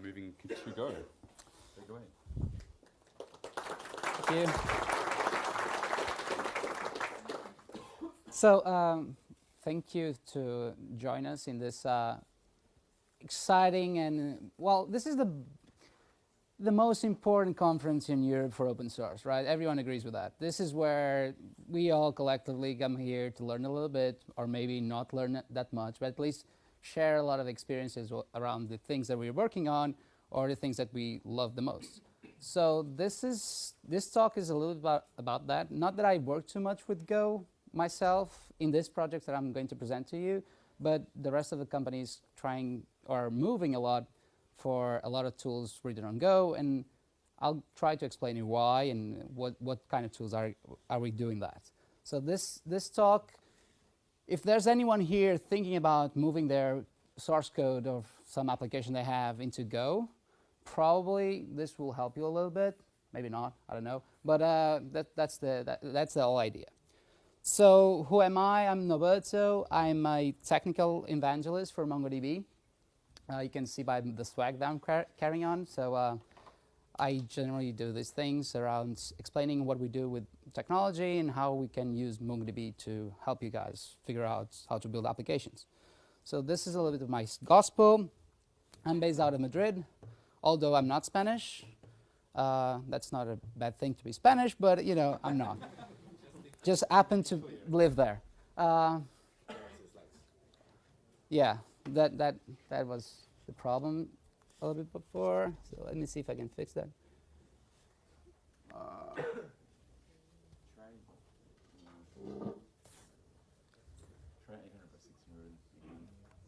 moving to Go. Take it away. Thank you. So, thank you to join us in this exciting and, well, this is the most important conference in Europe for open source, right? Everyone agrees with that. This is where we all collectively come here to learn a little bit, or maybe not learn that much, but at least share a lot of experiences around the things that we're working on or the things that we love the most. So this talk is a little bit about that. Not that I work too much with Go myself in this project that I'm going to present to you, but the rest of the companies trying or moving a lot for a lot of tools written on Go, and I'll try to explain you why and what kind of tools are we doing that. So this talk, if there's anyone here thinking about moving their source code of some application they have into Go, probably this will help you a little bit. Maybe not, I don't know. But that's the whole idea. So who am I? I'm Noberto. I'm a technical evangelist for MongoDB. You can see by the swag that I'm carrying on. So I generally do these things around explaining what we do with technology and how we can use MongoDB to help you guys figure out how to build applications. So this is a little bit of my gospel. I'm based out of Madrid, although I'm not Spanish. That's not a bad thing to be Spanish, but you know, I'm not. Just happen to live there. Yeah, that was the problem a little bit before. So let me see if I can fix that. Try 800 by 600.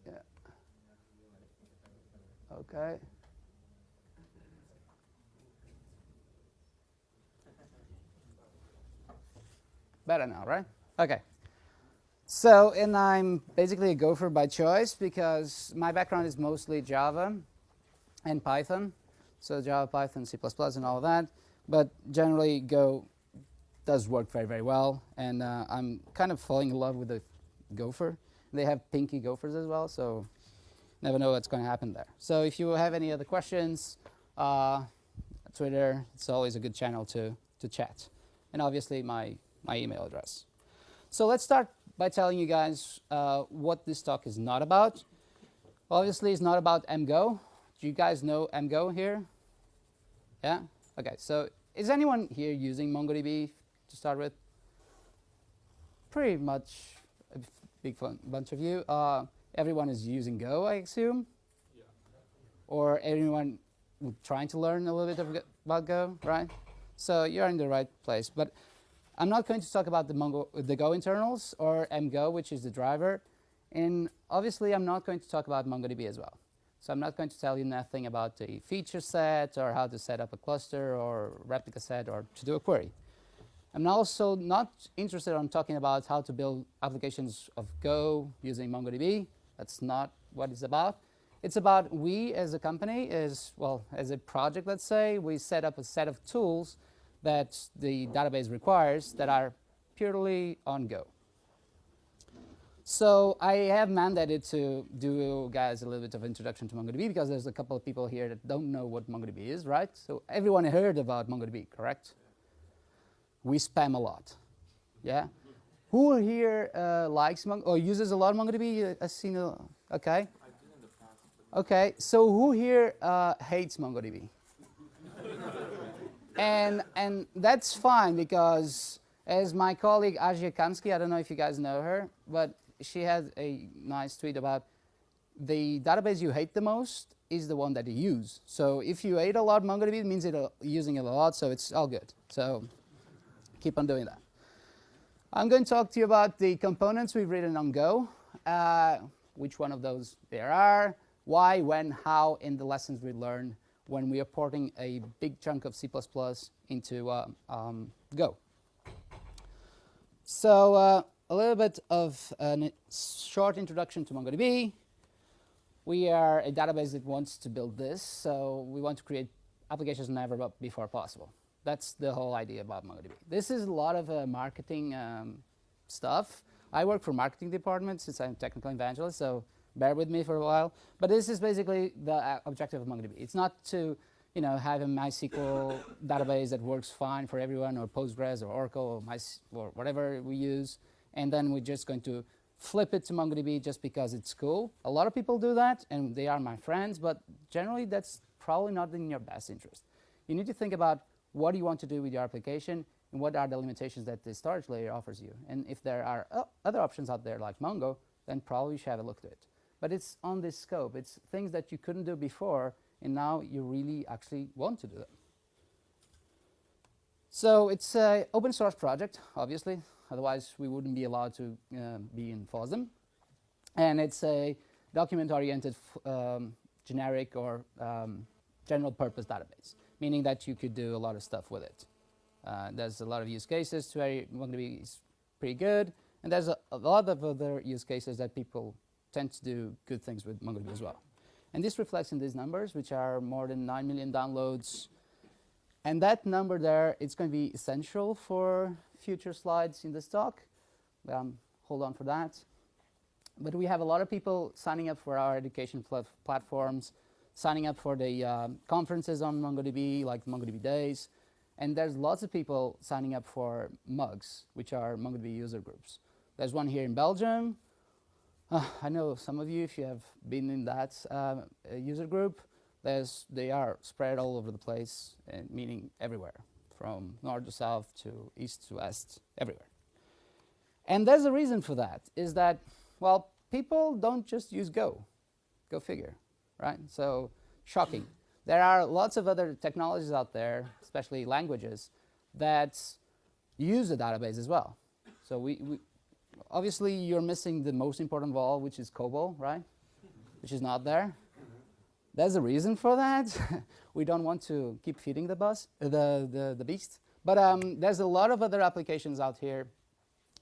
Yeah. Okay. Better now, right? Okay. So, and I'm basically a gopher by choice because my background is mostly Java and Python. So Java, Python, C++, and all of that. But generally, Go does work very, very well. And I'm kind of falling in love with the gopher. They have pinky gophers as well, so never know what's going to happen there. So if you have any other questions, Twitter, it's always a good channel to chat. And obviously, my email address. So let's start by telling you guys what this talk is not about. Obviously, it's not about Ngo. Do you guys know Ngo here? Yeah? Okay, so is anyone here using MongoDB to start with? Pretty much a big bunch of you. Everyone is using Go, I assume? Yeah. Or everyone trying to learn a little bit about Go, right? So you're in the right place. But I'm not going to talk about the Go internals or Ngo, which is the driver. And obviously, I'm not going to talk about MongoDB as well. So I'm not going to tell you nothing about the feature set or how to set up a cluster or replica set or to do a query. I'm also not interested in talking about how to build applications of Go using MongoDB. That's not what it's about. It's about we as a company, as a project, let's say, we set up a set of tools that the database requires that are purely on Go. So I have mandated to do, guys, a little bit of introduction to MongoDB because there's a couple of people here that don't know what MongoDB is, right? So everyone heard about MongoDB, correct? We spam a lot, yeah? Who here likes or uses a lot of MongoDB? I've seen, okay. Okay, so who here hates MongoDB? And that's fine because as my colleague Asia Kamsky, I don't know if you guys know her, but she had a nice tweet about the database you hate the most is the one that you use. So if you hate a lot MongoDB, it means you're using it a lot, so it's all good. So keep on doing that. I'm going to talk to you about the components we've written on Go, which one of those there are, why, when, how, and the lessons we learned when we are porting a big chunk of C++ into Go. So a little bit of a short introduction to MongoDB. We are a database that wants to build this, so we want to create applications never before possible. That's the whole idea about MongoDB. This is a lot of marketing stuff. I work for marketing department since I'm a technical evangelist, so bear with me for a while. But this is basically the objective of MongoDB. It's not to have a MySQL database that works fine for everyone, or Postgres or Oracle or whatever we use, and then we're just going to flip it to MongoDB just because it's cool. A lot of people do that, and they are my friends, but generally that's probably not in your best interest. You need to think about what do you want to do with your application, and what are the limitations that the storage layer offers you. And if there are other options out there like Mongo, then probably you should have a look at it. But it's on this scope. It's things that you couldn't do before, and now you really actually want to do them. So it's an open source project, obviously. Otherwise, we wouldn't be allowed to be in FOSDEM. And it's a document-oriented generic or general purpose database, meaning that you could do a lot of stuff with it. There's a lot of use cases where MongoDB is pretty good, and there's a lot of other use cases that people tend to do good things with MongoDB as well. And this reflects in these numbers, which are more than 9 million downloads. And that number there, it's going to be essential for future slides in this talk. Hold on for that. But we have a lot of people signing up for our education platforms, signing up for the conferences on MongoDB, like MongoDB Days. And there's lots of people signing up for MUGs, which are MongoDB user groups. There's one here in Belgium. I know some of you, if you have been in that user group, they are spread all over the place, meaning everywhere, from north to south to east to west, everywhere. And there's a reason for that, is that, well, people don't just use Go. Go figure, right? So, shocking. There are lots of other technologies out there, especially languages, that use a database as well. So obviously, you're missing the most important of all, which is COBOL, right? Which is not there. There's a reason for that. We don't want to keep feeding the beast. But there's a lot of other applications out here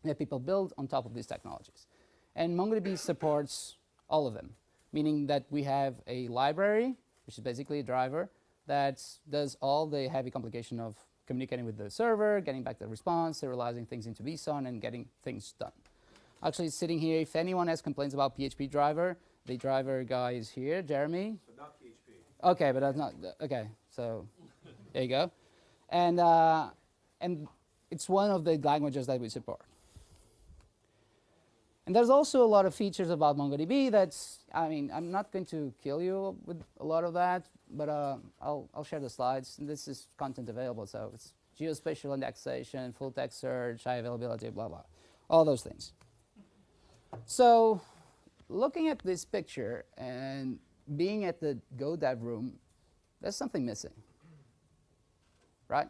that people build on top of these technologies. And MongoDB supports all of them, meaning that we have a library, which is basically a driver, that does all the heavy complication of communicating with the server, getting back the response, serializing things into BSON, and getting things done. Actually, sitting here, if anyone has complaints about PHP driver, the driver guy is here, Jeremy. But not PHP. Okay, but that's not, okay, so there you go. And it's one of the languages that we support. And there's also a lot of features about MongoDB that's, I mean, I'm not going to kill you with a lot of that, but I'll share the slides. And this is content available, so it's geospatial indexation, full text search, high availability, blah, blah, all those things. So looking at this picture and being at the Go dev room, there's something missing, right?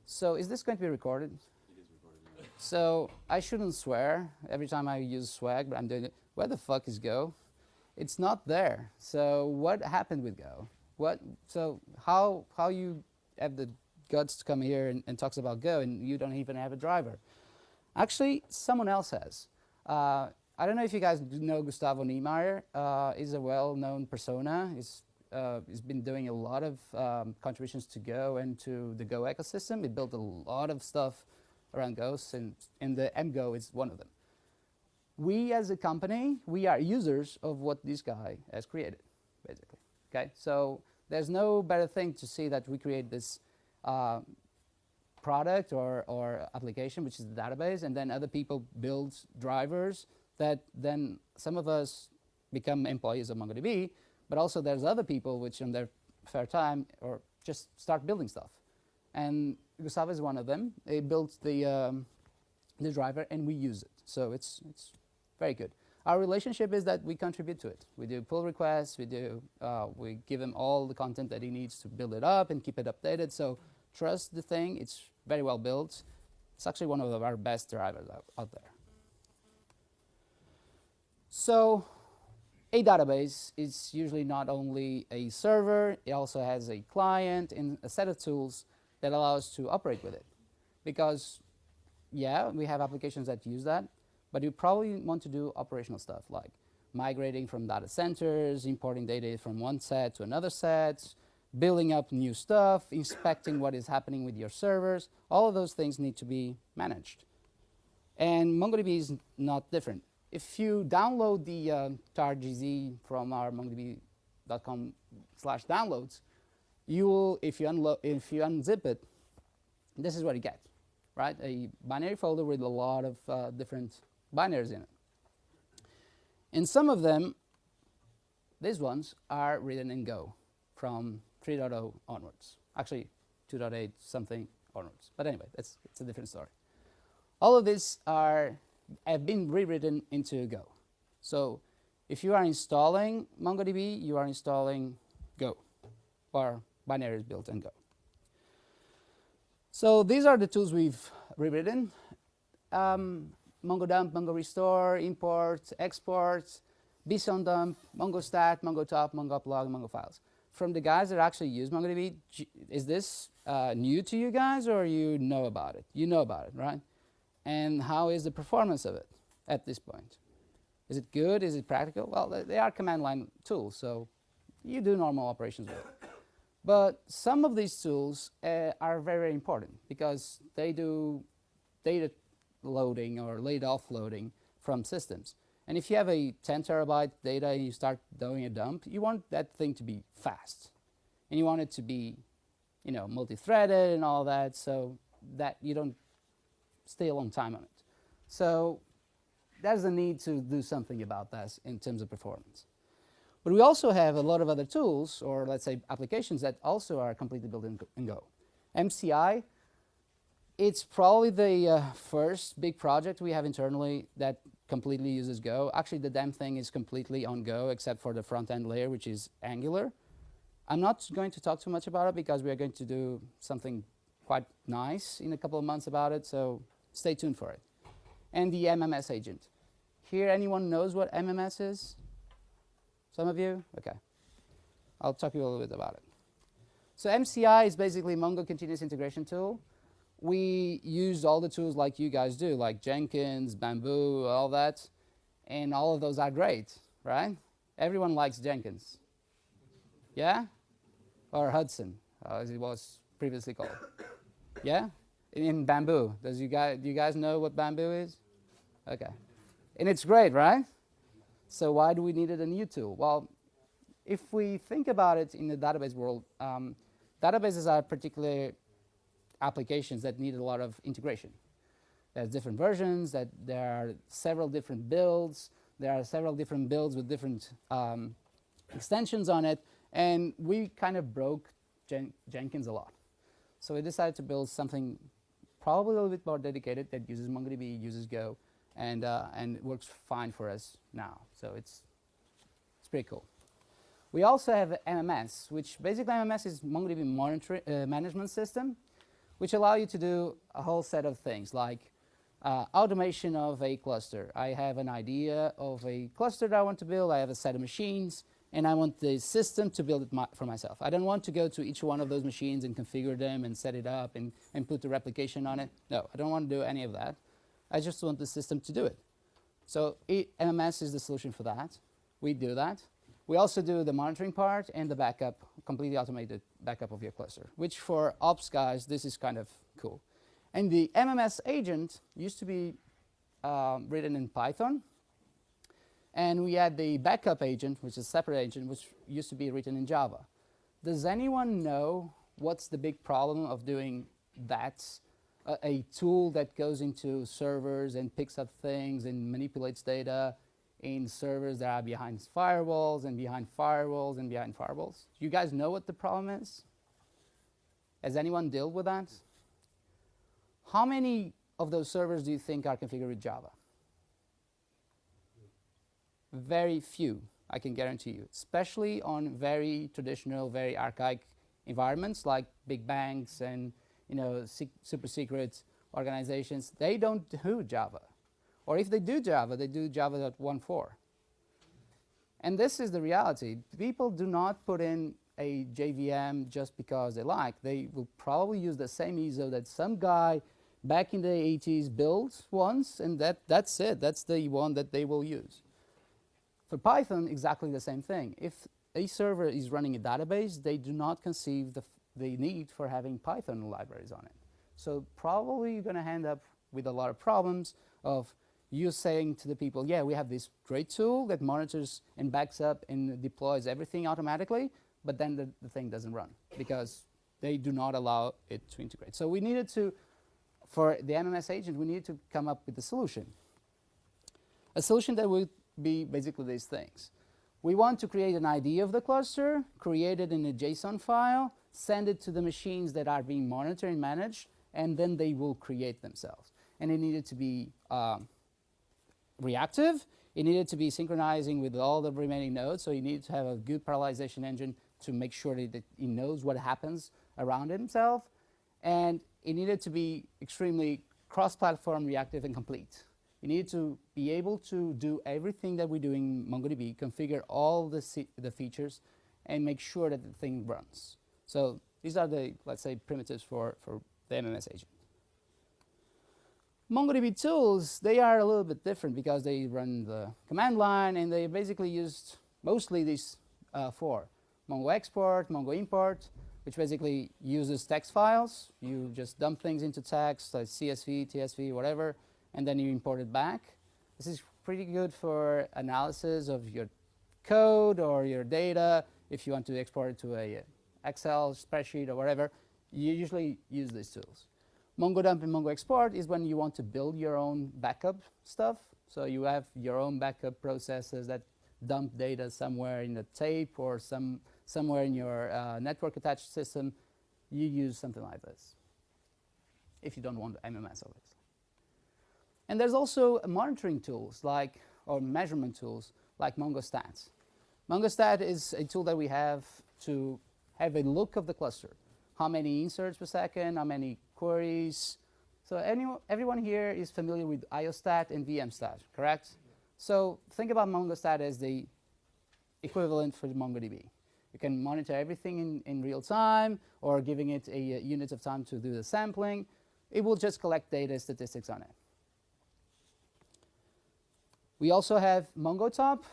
So is this going to be recorded? So I shouldn't swear every time I use swag, but I'm doing it. Where the fuck is Go? It's not there. So what happened with Go? So how you have the guts to come here and talks about Go and you don't even have a driver? Actually, someone else has. I don't know if you guys know Gustavo Niemeyer. He's a well-known persona. He's been doing a lot of contributions to Go and to the Go ecosystem. He built a lot of stuff around Go, and the MGO is one of them. We as a company, we are users of what this guy has created, basically. Okay, so there's no better thing to see that we create this product or application, which is the database, and then other people build drivers that then some of us become employees of MongoDB, but also there's other people which in their spare time or just start building stuff. And Gustavo is one of them. They built the driver, and we use it. So it's very good. Our relationship is that we contribute to it. We do pull requests. We give him all the content that he needs to build it up and keep it updated. So trust the thing. It's very well built. It's actually one of our best drivers out there. So a database is usually not only a server. It also has a client and a set of tools that allow us to operate with it. Because, yeah, we have applications that use that, but you probably want to do operational stuff like migrating from data centers, importing data from one set to another set, building up new stuff, inspecting what is happening with your servers. All of those things need to be managed. And MongoDB is not different. if you download the targz from our mongodb.com/downloads, you will, if you unzip it, this is what you get, right? A binary folder with a lot of different binaries in it. And some of them, these ones, are written in Go from 3.0 onwards. Actually, 2.8 something onwards. But anyway, it's a different story. All of these have been rewritten into Go. So if you are installing MongoDB, you are installing Go, or binaries built in Go. So these are the tools we've rewritten. MongoDump, MongoRestore, import, export, bsondump, MongoStat, MongoTop, MongoUplog, MongoFiles. From the guys that actually use MongoDB, is this new to you guys, or you know about it? You know about it, right? And how is the performance of it at this point? Is it good? Is it practical? Well, they are command line tools, so you do normal operations with it. But some of these tools are very, very important because they do data loading or late offloading from systems. And if you have a 10 terabyte data and you start doing a dump, you want that thing to be fast. And you want it to be, multi-threaded and all that, so that you don't stay a long time on it. So there's a need to do something about that in terms of performance. But we also have a lot of other tools, or let's say applications, that also are completely built in Go. MCI, it's probably the first big project we have internally that completely uses Go. Actually, the damn thing is completely on Go, except for the front-end layer, which is Angular. I'm not going to talk too much about it because we are going to do something quite nice in a couple of months about it, so stay tuned for it. And the MMS agent. Here, anyone knows what MMS is? Some of you? Okay. I'll talk to you a little bit about it. So MCI is basically Mongo Continuous Integration Tool. We use all the tools like you guys do, like Jenkins, Bamboo, all that. And all of those are great, right? Everyone likes Jenkins. Yeah? Or Hudson, as it was previously called. Yeah? In Bamboo. Do you guys know what Bamboo is? Okay. And it's great, right? So why do we need a new tool? Well, if we think about it in the database world, databases are particular applications that need a lot of integration. There's different versions, there are several different builds, there are several different builds with different extensions on it, and we kind of broke Jenkins a lot. So we decided to build something probably a little bit more dedicated that uses MongoDB, uses Go, and it works fine for us now. So it's pretty cool. We also have MMS, which basically MMS is MongoDB management system, which allow you to do a whole set of things like automation of a cluster. I have an idea of a cluster that I want to build. I have a set of machines, and I want the system to build it for myself. I don't want to go to each one of those machines and configure them and set it up and put the replication on it. No, I don't want to do any of that. I just want the system to do it. So MMS is the solution for that. We do that. We also do the monitoring part and the backup, completely automated backup of your cluster, which for ops guys, this is kind of cool. And the MMS agent used to be written in Python. And we had the backup agent, which is a separate agent, which used to be written in Java. Does anyone know what's the big problem of doing that? A tool that goes into servers and picks up things and manipulates data in servers that are behind firewalls and behind firewalls and behind firewalls. Do you guys know what the problem is? Has anyone dealt with that? How many of those servers do you think are configured with Java? Very few, I can guarantee you, especially on very traditional, very archaic environments like big banks and super secret organizations. They don't do Java. Or if they do Java 1.4. And this is the reality. People do not put in a JVM just because they like. They will probably use the same ISO that some guy back in the 80s built once, and that's it. That's the one that they will use. For Python, exactly the same thing. If a server is running a database, they do not conceive the need for having Python libraries on it. So probably you're going to end up with a lot of problems of you saying to the people, yeah, we have this great tool that monitors and backs up and deploys everything automatically, but then the thing doesn't run because they do not allow it to integrate. So we needed to, for the MMS agent, we needed to come up with a solution. A solution that would be basically these things. We want to create an ID of the cluster, create it in a JSON file, send it to the machines that are being monitored and managed, and then they will create themselves. And it needed to be reactive. It needed to be synchronizing with all the remaining nodes, so you need to have a good parallelization engine to make sure that it knows what happens around himself. And it needed to be extremely cross-platform, reactive, and complete. You need to be able to do everything that we do in MongoDB, configure all the features, and make sure that the thing runs. So these are the, let's say, primitives for the MMS agent. MongoDB tools, they are a little bit different because they run the command line, and they basically used mostly these four. Mongo export, Mongo import, which basically uses text files. You just dump things into text, like CSV, TSV, whatever, and then you import it back. This is pretty good for analysis of your code or your data. If you want to export it to a Excel spreadsheet or whatever, you usually use these tools. Mongo dump and Mongo export is when you want to build your own backup stuff. So you have your own backup processes that dump data somewhere in the tape or somewhere in your network attached system. You use something like this if you don't want MMS, obviously. And there's also monitoring tools or measurement tools like MongoStat. MongoStat is a tool that we have to have a look of the cluster. How many inserts per second, how many queries. So everyone here is familiar with IOStat and VMstat, correct? So think about MongoStat as the equivalent for MongoDB. You can monitor everything in real time or giving it a unit of time to do the sampling. It will just collect data statistics on it. We also have MongoTop.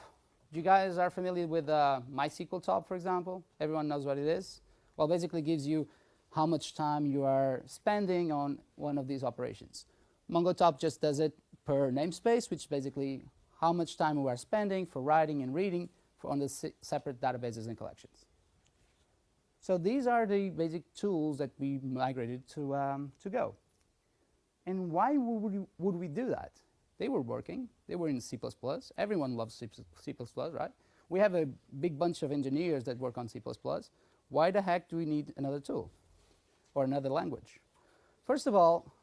You guys are familiar with MySQL Top, for example? Everyone knows what it is? Well, basically gives you how much time you are spending on one of these operations. MongoTop just does it per namespace, which is basically how much time we are spending for writing and reading on the separate databases and collections. So these are the basic tools that we migrated to Go. And why would we do that? They were working. They were in C++. Everyone loves C++, right? We have a big bunch of engineers that work on C++. Why the heck do we need another tool or another language? First of all,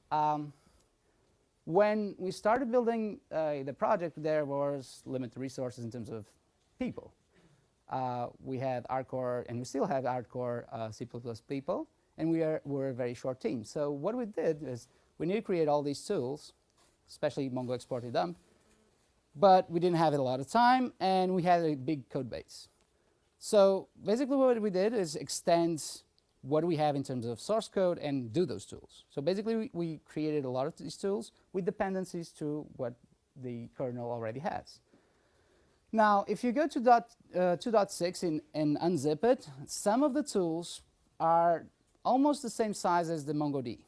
when we started building the project, there was limited resources in terms of people. We had hardcore, and we still have hardcore C++ people, and we're a very short team. So what we did is we need to create all these tools, especially Mongo export and dump, but we didn't have a lot of time, and we had a big code base. So basically what we did is extend what we have in terms of source code and do those tools. So basically we created a lot of these tools with dependencies to what the kernel already has. Now, if you go to 2.6 and unzip it, some of the tools are almost the same size as the MongoD.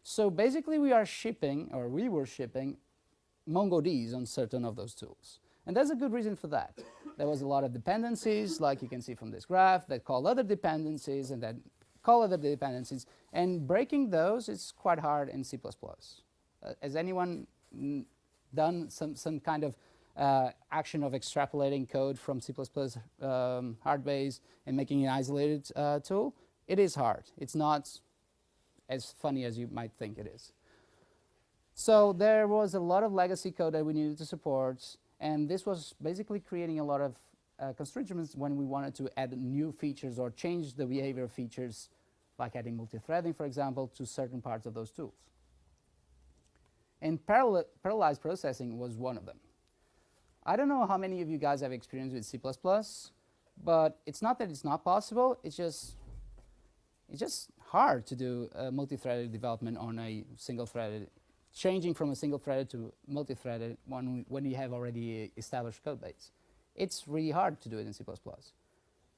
So basically we were shipping MongoDs on certain of those tools. And there's a good reason for that. There was a lot of dependencies, like you can see from this graph, that call other dependencies and that call other dependencies. And breaking those is quite hard in C++. Has anyone done some kind of action of extrapolating code from C++ hard base and making an isolated tool? It is hard. It's not as funny as you might think it is. So there was a lot of legacy code that we needed to support, and this was basically creating a lot of constraints when we wanted to add new features or change the behavior of features, like adding multi-threading, for example, to certain parts of those tools. And parallelized processing was one of them. I don't know how many of you guys have experience with C++, but it's not that it's not possible, it's just hard to do multi-threaded development on a single-threaded, changing from a single-threaded to multi-threaded when you have already established code base. It's really hard to do it in C++.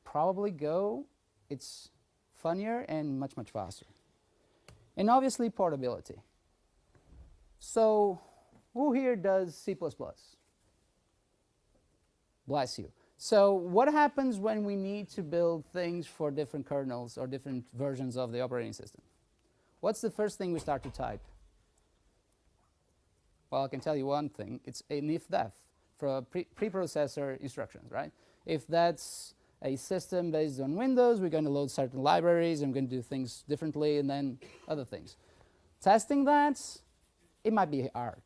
Probably Go, it's funnier and much, much faster. And obviously portability. So Who here does C++? Bless you. So what happens when we need to build things for different kernels or different versions of the operating system? What's the first thing we start to type? Well, I can tell you one thing. It's an if-def for preprocessor instructions, right? If that's a system based on Windows, we're going to load certain libraries, and we're going to do things differently, and then other things. Testing that, it might be hard.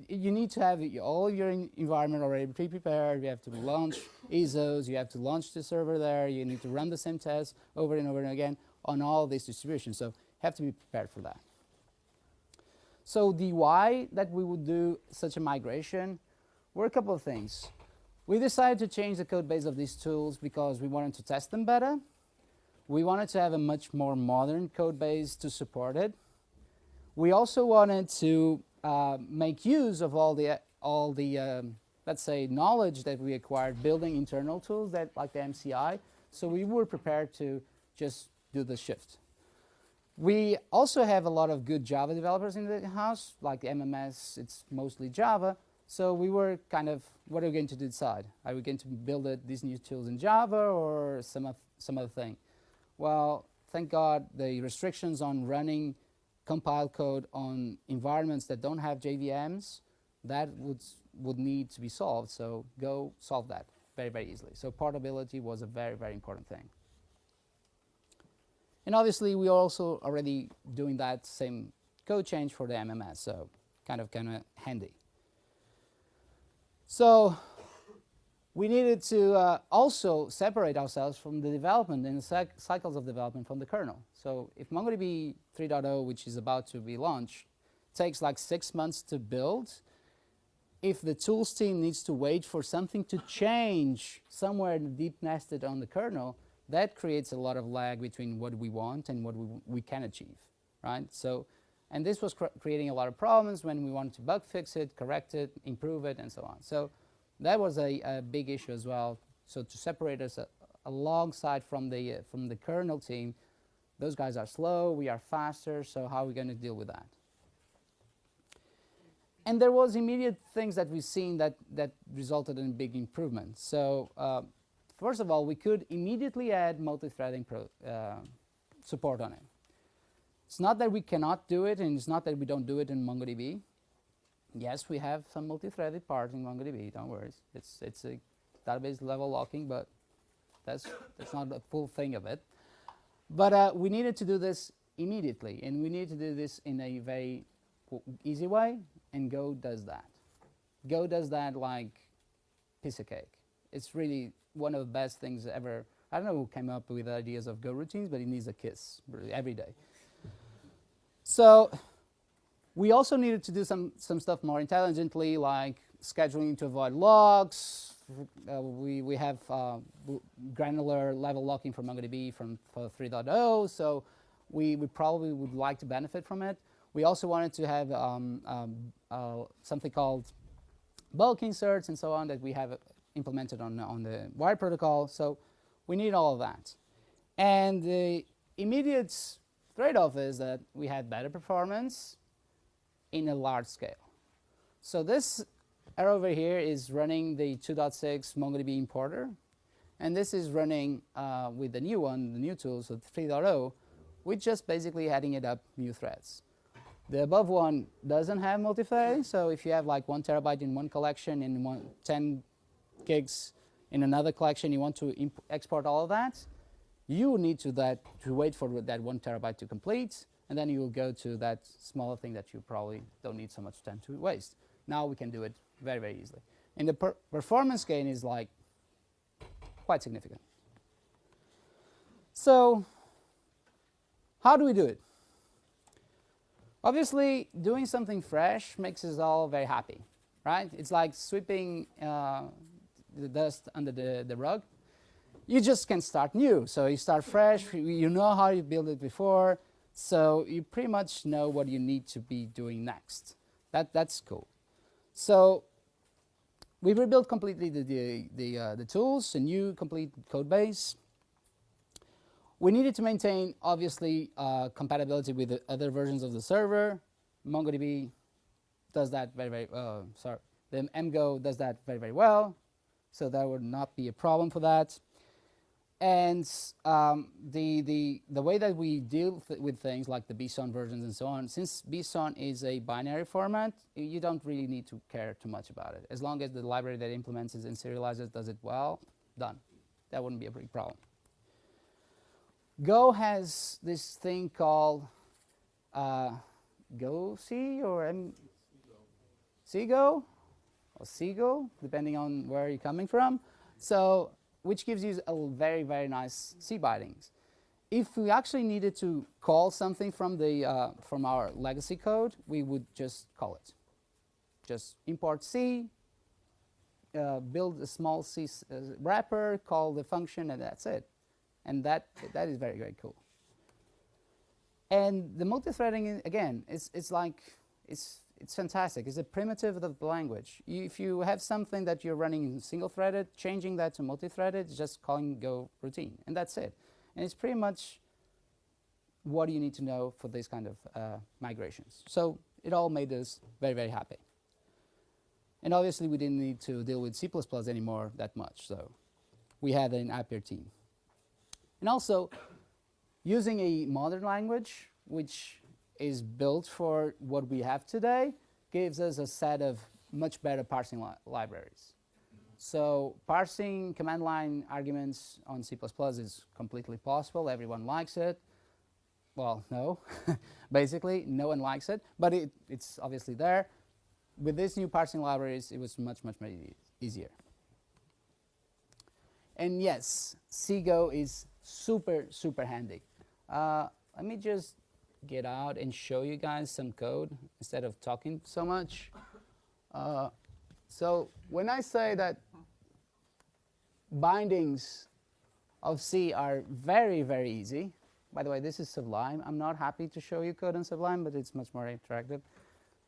You need to have all your environment already pre-prepared. You have to launch ISOs. You have to launch the server there. You need to run the same tests over and over and again on all these distributions. So you have to be prepared for that. So the why that we would do such a migration were a couple of things. We decided to change the code base of these tools because we wanted to test them better. We wanted to have a much more modern code base to support it. We also wanted to make use of all the let's say, knowledge that we acquired building internal tools that like the MCI. So we were prepared to just do the shift. We also have a lot of good Java developers in the house, like the MMS, it's mostly Java. So we were kind of, what are we going to decide? Are we going to build these new tools in Java or some other thing? Well, thank God the restrictions on running compiled code on environments that don't have JVMs, that would need to be solved. So go solve that very, very easily. So portability was a very, very important thing. And obviously, we are also already doing that same code change for the MMS, so kind of handy. So we needed to also separate ourselves from the development and the cycles of development from the kernel. So if MongoDB 3.0, which is about to be launched, takes like 6 months to build, if the tools team needs to wait for something to change somewhere deep nested on the kernel, that creates a lot of lag between what we want and what we can achieve, right? So, and this was creating a lot of problems when we wanted to bug fix it, correct it, improve it, and so on. So that was a big issue as well. So to separate us alongside from the kernel team, those guys are slow, we are faster, so how are we going to deal with that? And there was immediate things that we've seen that resulted in big improvements. So first of all, we could immediately add multi-threading support on it. It's not that we cannot do it, and it's not that we don't do it in MongoDB. Yes, we have some multi-threaded parts in MongoDB, don't worry. It's a database level locking, but that's not the full thing of it. But we needed to do this immediately, and we need to do this in a very easy way, and Go does that. Go does that like piece of cake. It's really one of the best things ever. I don't know who came up with ideas of Go routines, but it needs a kiss really every day. So we also needed to do some stuff more intelligently, like scheduling to avoid logs. We have granular level locking for MongoDB for 3.0, so we probably would like to benefit from it. We also wanted to have something called bulk inserts and so on that we have implemented on the wire protocol. So we need all of that. And the immediate trade-off is that we had better performance in a large scale. So this arrow over here is running the 2.6 MongoDB importer. And this is running with the new one, the new tool, so 3.0, with just basically adding it up new threads. The above one doesn't have multi-threading, so if you have like 1 terabyte in one collection and 10 gigs in another collection, you want to export all of that, you need to wait for that 1 terabyte to complete, and then you will go to that smaller thing that you probably don't need so much time to waste. Now we can do it very, very easily. And the performance gain is like quite significant. So how do we do it? Obviously, doing something fresh makes us all very happy, right? It's like sweeping the dust under the rug. You just can start new. So you start fresh. You know how you built it before. So you pretty much know what you need to be doing next. That's cool. So we rebuilt completely the tools, a new complete code base. We needed to maintain, obviously, compatibility with the other versions of the server, MongoDB does that the Ngo does that very, very well. So that would not be a problem for that. And the way that we deal with things like the BSON versions and so on, since BSON is a binary format, you don't really need to care too much about it. As long as the library that implements it and serializes does it well, done. That wouldn't be a big problem. Go has this thing called GoC or CGO or CGO, depending on where you're coming from. So, which gives you a very, very nice C bindings. If we actually needed to call something from the from our legacy code, we would just call it. Just import C, build a small C wrapper, call the function, and that's it. And that is very, very cool. And the multi-threading, again, it's fantastic. It's a primitive of the language. If you have something that you're running single-threaded, changing that to multi-threaded is just calling Go routine, and that's it. And it's pretty much what you need to know for these kind of migrations. So it all made us very, very happy. And obviously, we didn't need to deal with C++ anymore that much, so we had an happier team. And also, using a modern language, which is built for what we have today, gives us a set of much better parsing libraries. So parsing command line arguments on C++ is completely possible. Everyone likes it. Well, no. Basically, no one likes it. But it's obviously there. With these new parsing libraries, it was much, much, much easier. And yes, CGO is super, super handy. Let me just get out and show you guys some code instead of talking so much. So when I say that bindings of C are very, very easy, by the way, this is Sublime. I'm not happy to show you code in Sublime, but it's much more interactive.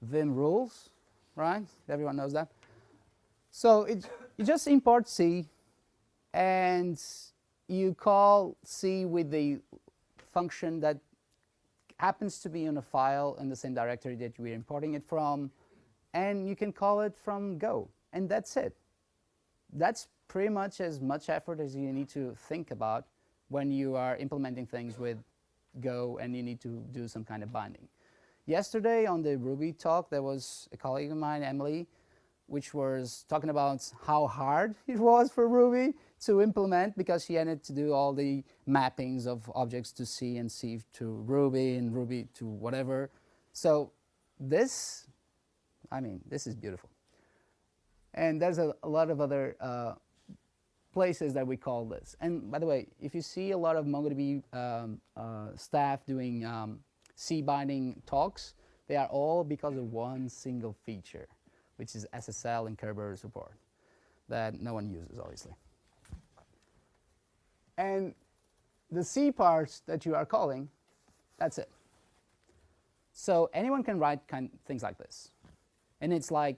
Vim rules, right? Everyone knows that. So you just import C, and you call C with the function that happens to be in a file in the same directory that we're importing it from, and you can call it from Go, and that's it. That's pretty much as much effort as you need to think about when you are implementing things with Go and you need to do some kind of binding. Yesterday on the Ruby talk, there was a colleague of mine, Emily, which was talking about how hard it was for Ruby to implement because she had to do all the mappings of objects to C and C to Ruby and Ruby to whatever. So this, I mean, this is beautiful. And there's a lot of other places that we call this. And by the way, if you see a lot of MongoDB staff doing C binding talks, they are all because of one single feature, which is SSL and Kerberos support that no one uses, obviously. And the C parts that you are calling, that's it. So anyone can write things like this. And it's like,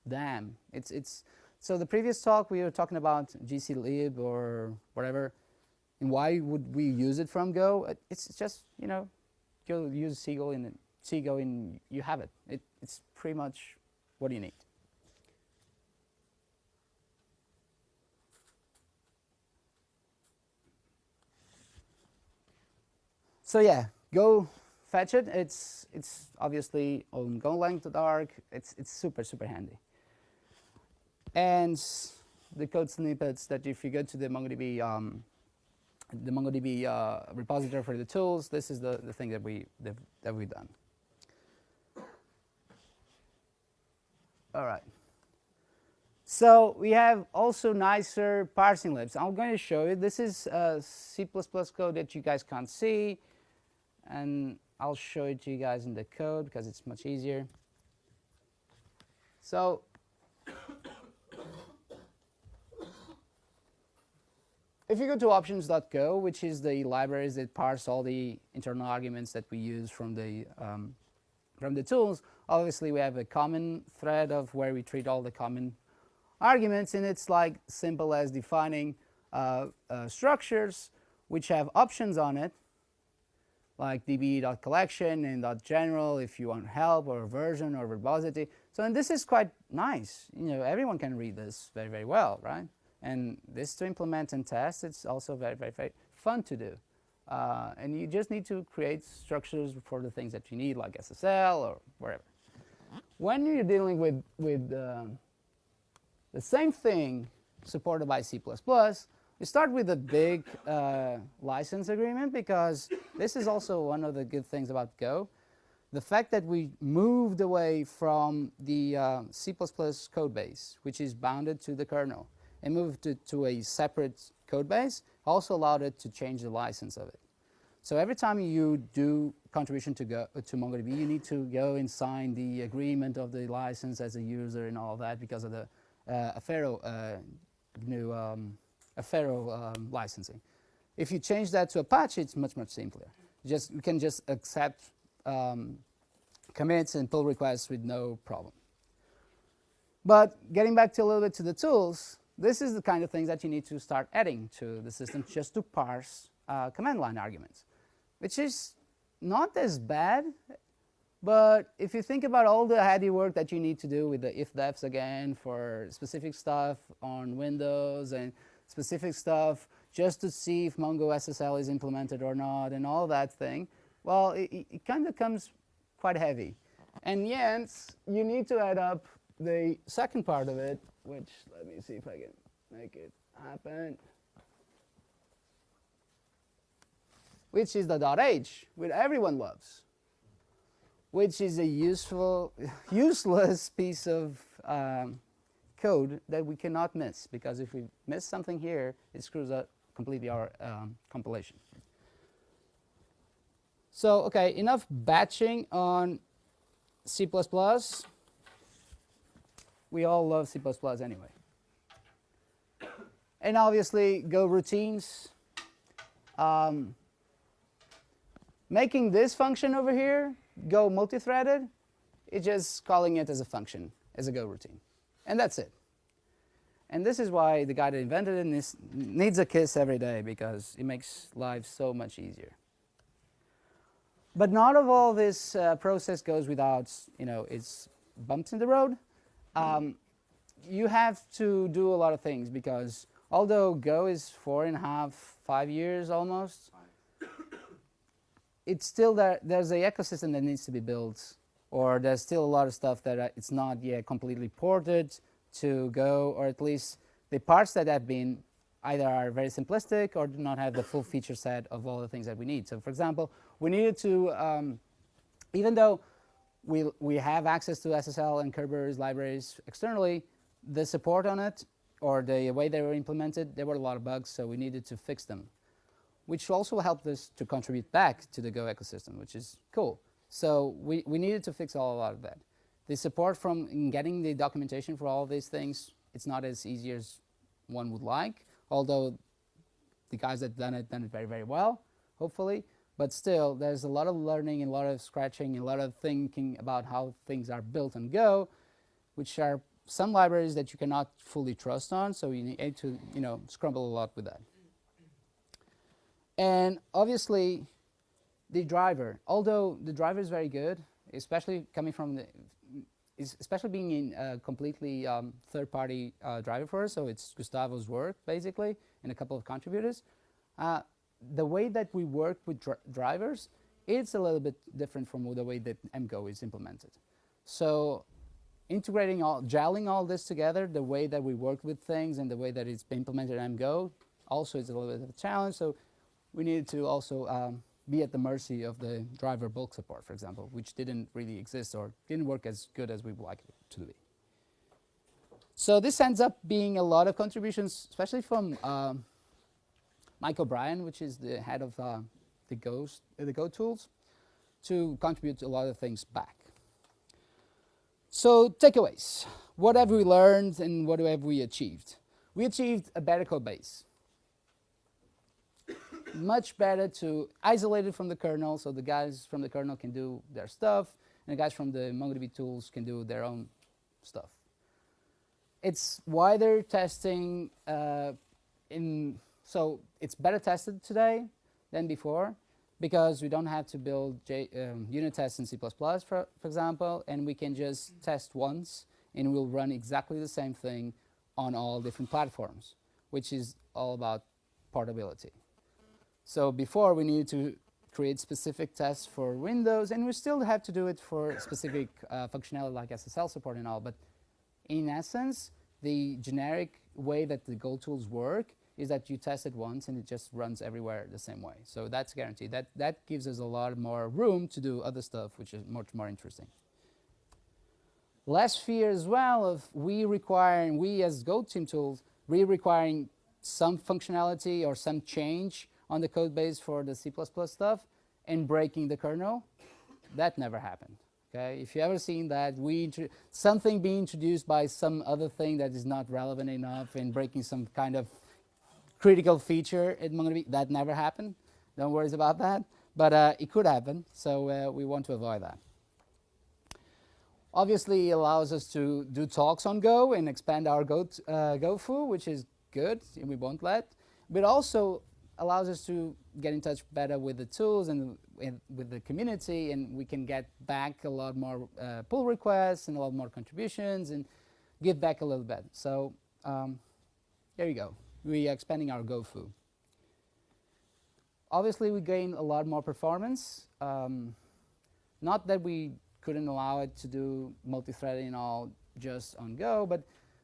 damn. So the previous talk, we were talking about gclib or whatever, and why would we use it from Go? It's just, you know, go use CGO and you have it. It's pretty much what you need. So yeah, go fetch it. It's obviously on Golang.org. It's super, super handy. And the code snippets that if you go to the MongoDB repository for the tools, this is the thing that we've done. All right. So we have also nicer parsing libs. I'm going to show you. This is C++ code that you guys can't see, and I'll show it to you guys in the code because it's much easier. So if you go to options.go, which is the libraries that parse all the internal arguments that we use from the tools, obviously we have a common thread of where we treat all the common arguments, and it's like simple as defining structures which have options on it, like db.collection and .general if you want help or version or verbosity. So and this is quite nice. Everyone can read this very, very well, right? And this to implement and test, it's also very, very, very fun to do. And you just need to create structures for the things that you need, like SSL or wherever. When you're dealing with the same thing supported by C++, we start with a big license agreement, because this is also one of the good things about Go. The fact that we moved away from the C++ code base, which is bounded to the kernel, and moved it to a separate code base, also allowed it to change the license of it. So every time you do contribution to MongoDB, you need to go and sign the agreement of the license as a user and all that, because of the Affero licensing. If you change that to Apache, it's much, much simpler. You can just accept commits and pull requests with no problem. But getting back to a little bit to the tools, this is the kind of things that you need to start adding to the system just to parse command line arguments, which is not as bad. But if you think about all the heavy work that you need to do with the ifdefs again for specific stuff on Windows and specific stuff just to see if Mongo SSL is implemented or not and all that thing, well, it kind of comes quite heavy. And yes, you need to add up the second part of it, which let me see if I can make it happen, which is the .h, which everyone loves, which is a useless piece of code that we cannot miss, because if we miss something here, it screws up completely our compilation. So, okay, enough batching on C++. We all love C++ anyway. And obviously, Go routines. Making this function over here Go multi-threaded, it's just calling it as a function, as a Go routine. And that's it. And this is why the guy that invented it needs a kiss every day, because it makes life so much easier. But not all this process goes without, its bumps in the road. You have to do a lot of things, because although Go is 4.5, 5 years almost, it's still there's an ecosystem that needs to be built, or there's still a lot of stuff that it's not yet completely ported to Go, or at least the parts that have been either are very simplistic or do not have the full feature set of all the things that we need. So for example, we needed to, even though we have access to SSL and Kerberos libraries externally, the support on it, or the way they were implemented, there were a lot of bugs, so we needed to fix them, which also helped us to contribute back to the Go ecosystem, which is cool. So we needed to fix a lot of that. The support from getting the documentation for all of these things, it's not as easy as one would like, although the guys that done it very, very well, hopefully. But still, there's a lot of learning and a lot of scratching and a lot of thinking about how things are built on Go, which are some libraries that you cannot fully trust on, so you need to scramble a lot with that. And obviously, the driver, although the driver is very good, especially coming from especially being in a completely third-party driver for us, so it's Gustavo's work, basically, and a couple of contributors. The way that we work with drivers, it's a little bit different from the way that MGO is implemented. So integrating gelling all this together, the way that we work with things and the way that it's been implemented in MGO, also is a little bit of a challenge. So we needed to also be at the mercy of the driver bulk support, for example, which didn't really exist or didn't work as good as we would like it to be. So this ends up being a lot of contributions, especially from Mike O'Brien, which is the head of the Go tools, to contribute a lot of things back. So takeaways. What have we learned and what have we achieved? We achieved a better code base. Much better to isolate it from the kernel, so the guys from the kernel can do their stuff, and the guys from the MongoDB tools can do their own stuff. It's wider testing, so it's better tested today than before. because we don't have to build unit tests in C++, for example, and we can just test once, and we'll run exactly the same thing on all different platforms, which is all about portability. So before, we needed to create specific tests for Windows, and we still have to do it for specific functionality like SSL support and all, but in essence, the generic way that the Go tools work is that you test it once and it just runs everywhere the same way. So that's guaranteed. That gives us a lot more room to do other stuff, which is much more interesting. Less fear as well of we as Go team tools, requiring some functionality or some change on the code base for the C++ stuff and breaking the kernel. That never happened. Okay? If you ever seen that, something being introduced by some other thing that is not relevant enough and breaking some kind of critical feature in MongoDB, that never happened. Don't worry about that. But it could happen, so we want to avoid that. Obviously, it allows us to do talks on Go and expand our GoFu, which is good, and we won't let. But also allows us to get in touch better with the tools and with the community, and we can get back a lot more pull requests and a lot more contributions and give back a little bit. So there you go. We are expanding our GoFu. Obviously, we gain a lot more performance. Not that we couldn't allow it to do multi-threading all just on Go, but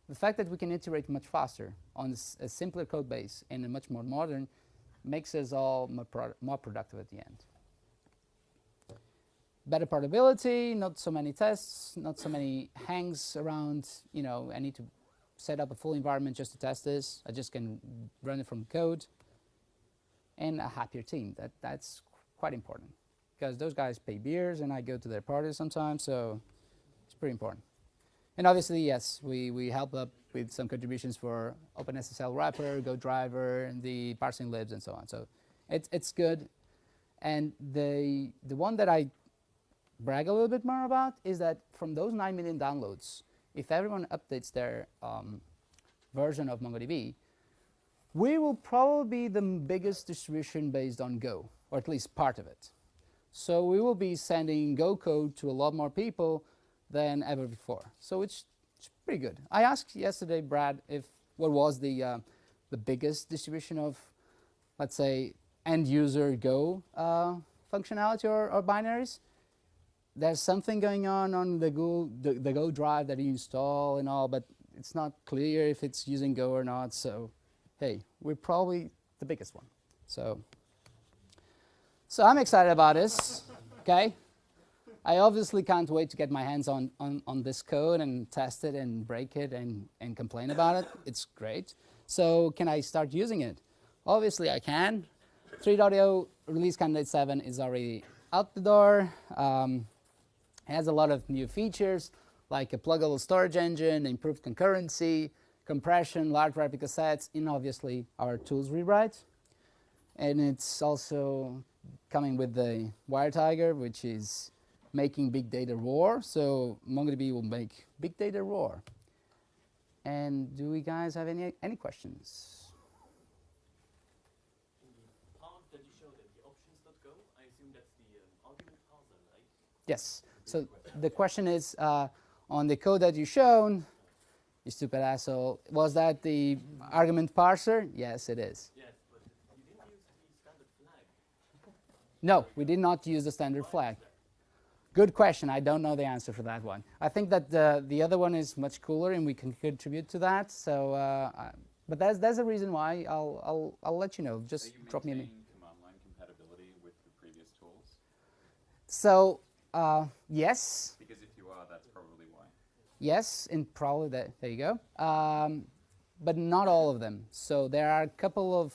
the fact that we can iterate much faster on a simpler code base and a much more modern makes us all more productive at the end. Better portability, not so many tests, not so many hangs around. You know, I need to set up a full environment just to test this. I just can run it from code. And a happier team. That's quite important, because those guys pay beers and I go to their parties sometimes, so it's pretty important. And obviously, yes, we help up with some contributions for OpenSSL wrapper, Go driver, and the parsing libs and so on. So it's good. And the one that I brag a little bit more about is that from those 9 million downloads, if everyone updates their version of MongoDB, we will probably be the biggest distribution based on Go, or at least part of it. So we will be sending Go code to a lot more people than ever before. So it's pretty good. I asked yesterday, Brad, what was the biggest distribution of, let's say, end user Go functionality or binaries. There's something going on the Go drive that you install and all, but it's not clear if it's using Go or not. So hey, we're probably the biggest one. So I'm excited about this, okay? I obviously can't wait to get my hands on this code and test it and break it and complain about it. It's great. So can I start using it? Obviously I can. 3.0 release candidate 7 is already out the door. It has a lot of new features like a pluggable storage engine, improved concurrency, compression, large replica sets, and obviously our tools rewrite. And it's also coming with the WireTiger, which is making big data roar. So MongoDB will make big data roar. And do we guys have any questions? The part that you showed at the options.go, I assume that's the argument parser, right? Yes. So the question is, on the code that you shown, you stupid asshole, was that the argument parser? Yes, it is. Yes, but you didn't use the standard flag. No, we did not use the standard flag. Good question. I don't know the answer for that one. I think that the other one is much cooler, and we can contribute to that. So, but that's a reason why I'll let you know. Just drop me an email. Command line compatibility with the previous tools? So, yes. Because if you are, that's probably why. Yes, and probably that. There you go. But not all of them. So there are a couple of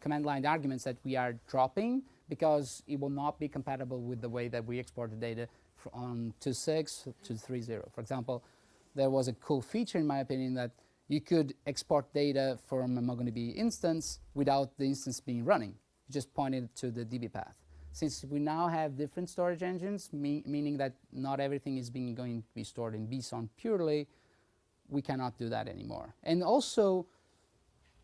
command line arguments that we are dropping because it will not be compatible with the way that we export the data on 2.6 to 3.0. For example, there was a cool feature, in my opinion, that you could export data from a MongoDB instance without the instance being running. You just pointed to the DB path. Since we now have different storage engines, meaning that not everything is going to be stored in bson purely, we cannot do that anymore. And also,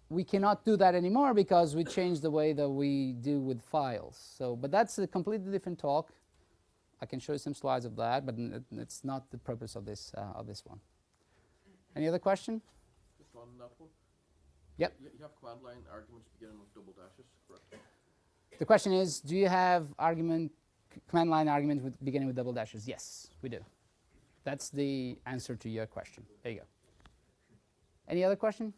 we cannot do that anymore because we changed the way that we do with files. So, but that's a completely different talk. I can show you some slides of that, but it's not the purpose of this one. Any other question? Just on that one. Yep. You have command line arguments beginning with double dashes, correct? The question is, do you have command line argument beginning with double dashes? Yes, we do. That's the answer to your question. There you go. Any other question?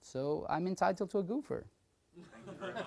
So I'm entitled to a goofer. Thank you very much.